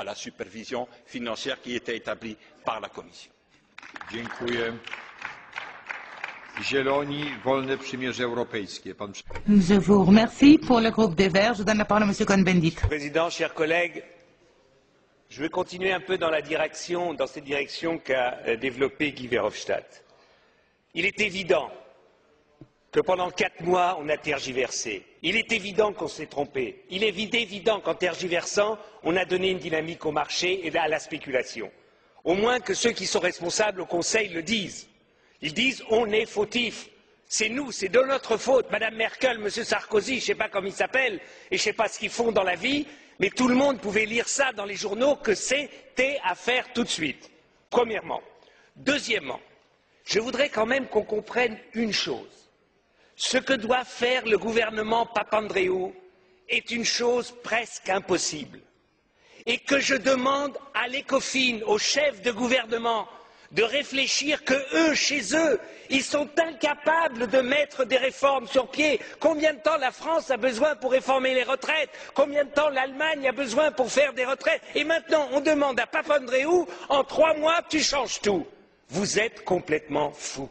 à la supervision financière qui était établie par la Commission. Dziękuję. Zieloni, Wolne Przymierze Europejskie. Je vous remercie. Pour le groupe des Verts, je donne la parole à M. Cohn-Bendit. Président, chers collègues, je vais continuer un peu dans cette direction qu'a développée Guy Verhofstadt. Il est évident que pendant 4 mois, on a tergiversé. Il est évident qu'on s'est trompé. Il est évident qu'en tergiversant, on a donné une dynamique au marché et à la spéculation. Au moins que ceux qui sont responsables au Conseil le disent. Ils disent on est fautifs. C'est nous, c'est de notre faute. Madame Merkel, Monsieur Sarkozy, je ne sais pas comment ils s'appellent et je ne sais pas ce qu'ils font dans la vie, mais tout le monde pouvait lire ça dans les journaux que c'était à faire tout de suite. Premièrement. Deuxièmement, je voudrais quand même qu'on comprenne une chose. Ce que doit faire le gouvernement Papandréou est une chose presque impossible. Et que je demande à l'ECOFIN, aux chefs de gouvernement, de réfléchir que eux, chez eux, ils sont incapables de mettre des réformes sur pied. Combien de temps la France a besoin pour réformer les retraites? Combien de temps l'Allemagne a besoin pour faire des retraites? Et maintenant, on demande à Papandréou, en 3 mois, tu changes tout. Vous êtes complètement fous.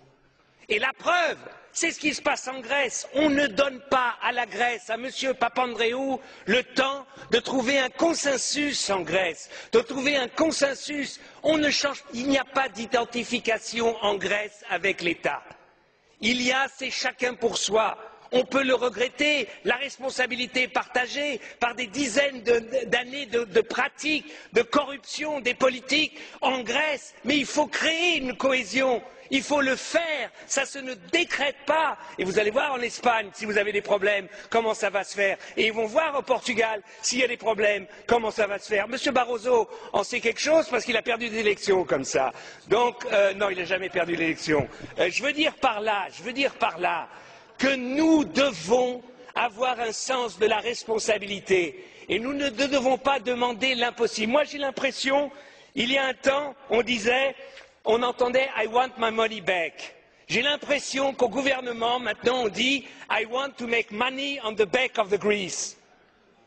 Et la preuve, c'est ce qui se passe en Grèce. On ne donne pas à la Grèce, à M. Papandréou, le temps de trouver un consensus en Grèce, de trouver un consensus. On ne change, il n'y a pas d'identification en Grèce avec l'État. Il y a, c'est chacun pour soi. On peut le regretter, la responsabilité est partagée par des dizaines d'années de pratiques, de corruption des politiques en Grèce, mais il faut créer une cohésion. Il faut le faire, ça se ne décrète pas. Et vous allez voir en Espagne, si vous avez des problèmes, comment ça va se faire. Et ils vont voir au Portugal, s'il y a des problèmes, comment ça va se faire. Monsieur Barroso en sait quelque chose parce qu'il a perdu des élections comme ça. Donc, non, il n'a jamais perdu l'élection. Je veux dire par là que nous devons avoir un sens de la responsabilité. Et nous ne devons pas demander l'impossible. Moi, j'ai l'impression, il y a un temps, on entendait I want my money back. J'ai l'impression qu'au gouvernement, maintenant, on dit I want to make money on the back of the Greece.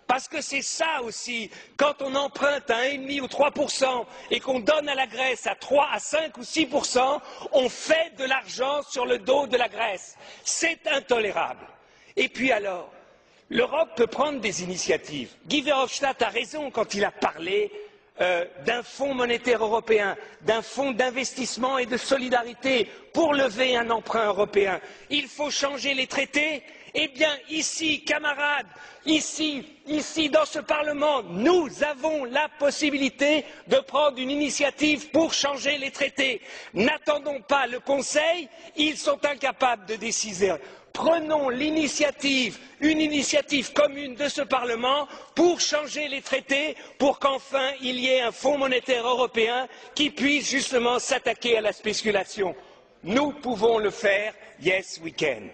Parce que c'est ça aussi, quand on emprunte à 1,5 ou 3% et qu'on donne à la Grèce à 3, à 5 ou 6%, on fait de l'argent sur le dos de la Grèce. C'est intolérable. Et puis alors, l'Europe peut prendre des initiatives. Guy Verhofstadt a raison quand il a parlé d'un fonds monétaire européen, d'un fonds d'investissement et de solidarité pour lever un emprunt européen. Il faut changer les traités. Eh bien, ici, camarades, ici, dans ce Parlement, nous avons la possibilité de prendre une initiative pour changer les traités. N'attendons pas le Conseil, ils sont incapables de décider. Prenons l'initiative, une initiative commune de ce Parlement pour changer les traités, pour qu'enfin il y ait un fonds monétaire européen qui puisse justement s'attaquer à la spéculation. Nous pouvons le faire, yes we can.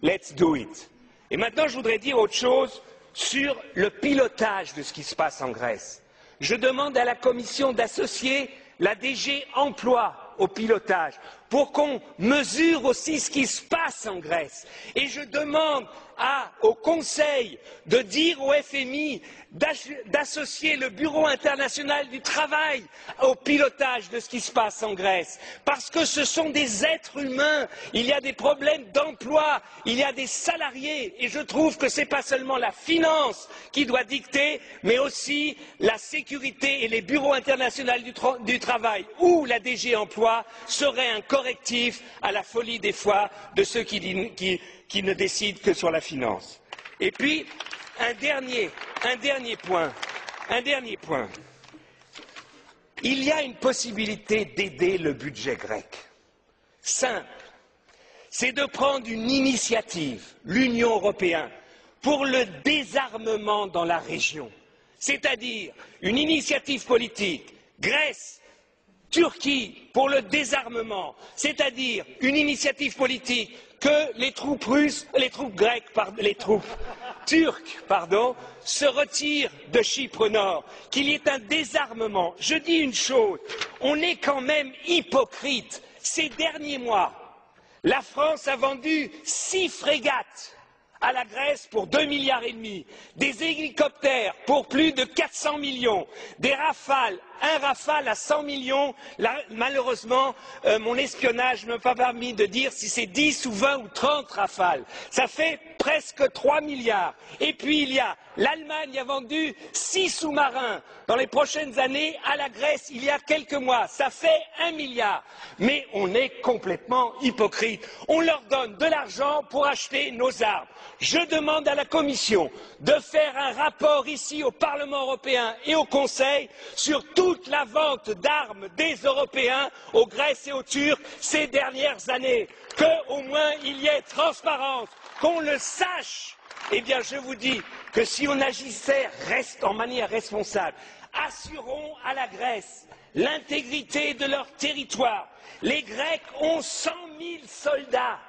Let's do it. Et maintenant, je voudrais dire autre chose sur le pilotage de ce qui se passe en Grèce. Je demande à la Commission d'associer la DG Emploi au pilotage, pour qu'on mesure aussi ce qui se passe en Grèce. Et je demande au Conseil de dire au FMI d'associer le Bureau international du travail au pilotage de ce qui se passe en Grèce. Parce que ce sont des êtres humains, il y a des problèmes d'emploi, il y a des salariés, et je trouve que ce n'est pas seulement la finance qui doit dicter, mais aussi la sécurité et les bureaux internationaux du travail ou la DG Emploi seraient un correctif à la folie des fois de ceux qui ne décident que sur la finance. Et puis, un dernier point. Il y a une possibilité d'aider le budget grec. Simple. C'est de prendre une initiative, l'Union européenne, pour le désarmement dans la région. C'est-à-dire une initiative politique, Grèce, Turquie, pour le désarmement, c'est-à-dire une initiative politique que les troupes turques, se retirent de Chypre Nord, qu'il y ait un désarmement. Je dis une chose, on est quand même hypocrite. Ces derniers mois, la France a vendu 6 frégates à la Grèce pour 2,5 milliards, des hélicoptères pour plus de 400 millions, des Rafales, un Rafale à 100 millions. Là, malheureusement, mon espionnage ne m'a pas permis de dire si c'est 10 ou 20 ou 30 Rafales. Ça fait presque 3 milliards. Et puis il y a l'Allemagne a vendu 6 sous-marins dans les prochaines années à la Grèce il y a quelques mois. Ça fait 1 milliard. Mais on est complètement hypocrite. On leur donne de l'argent pour acheter nos armes. Je demande à la Commission de faire un rapport ici au Parlement européen et au Conseil sur toute la vente d'armes des Européens aux Grecs et aux Turcs ces dernières années. Qu'au moins il y ait transparence, qu'on le sache. Eh bien, je vous dis que si on agissait en manière responsable, assurons à la Grèce l'intégrité de leur territoire. Les Grecs ont 100 000 soldats.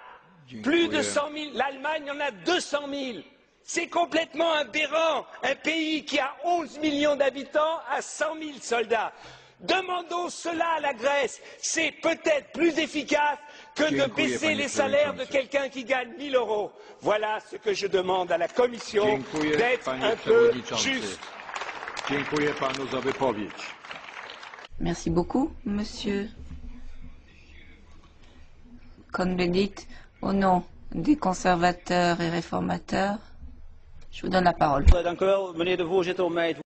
Plus de 100 000, l'Allemagne en a 200 000. C'est complètement aberrant. Un pays qui a 11 millions d'habitants a 100 000 soldats. Demandons cela à la Grèce. C'est peut-être plus efficace que de baisser les salaires de quelqu'un qui gagne 1 000 euros. Voilà ce que je demande à la Commission, d'être un peu juste. Dziękuję panu za wypowiedź. Merci beaucoup, monsieur Cohn-Bendit. Au nom des conservateurs et réformateurs, je vous donne la parole. Dank u wel, meneer de voorzitter, om mij